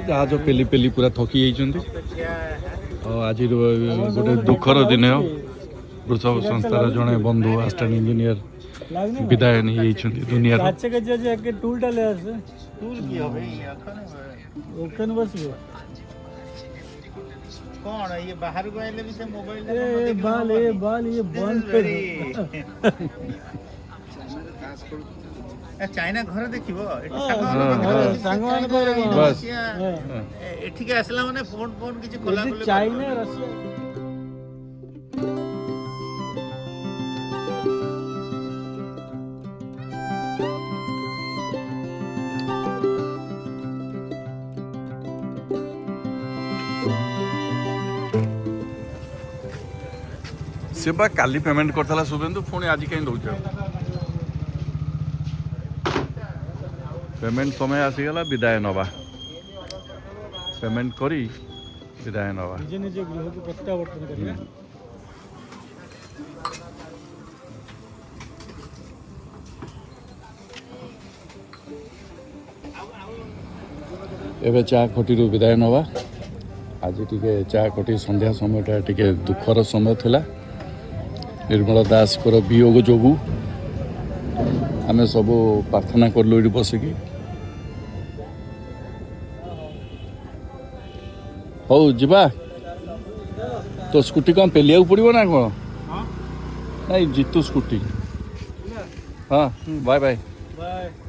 जहाज पेली पेली पूरा थकी आज गोटे दुखर दिन वृषभ संस्थार जड़े बंधु असिस्टेंट इंजीनियर विदाय नहीं दुनिया कौन ये बाहर को आइले भी से मोबाइल ये बंद चाइना घर देखिबो एठी के असला माने फोन फोन किछ खोला खोले चाइना रशिया सेबा काली पेमेंट करथला शुभेंदु पुणी आज कहीं दौच पेमेंट समय आसीगला विदाय नवा पेमेंट करी विदाय नवा निजे निजे गृह को प्रत्यावर्तन करिया एबे चा खटी विदाय नवा आज टिके चा खटी संध्या समयटा टिके दुखर समय थिला निर्मला दास को वियोग जोगु आम सब प्रार्थना करलु ये बसिकी हौ जीवा तो स्कूटी कौन पेलिया पड़ो ना कौन नहीं जीतु स्कूटी हाँ बाय बाय बाय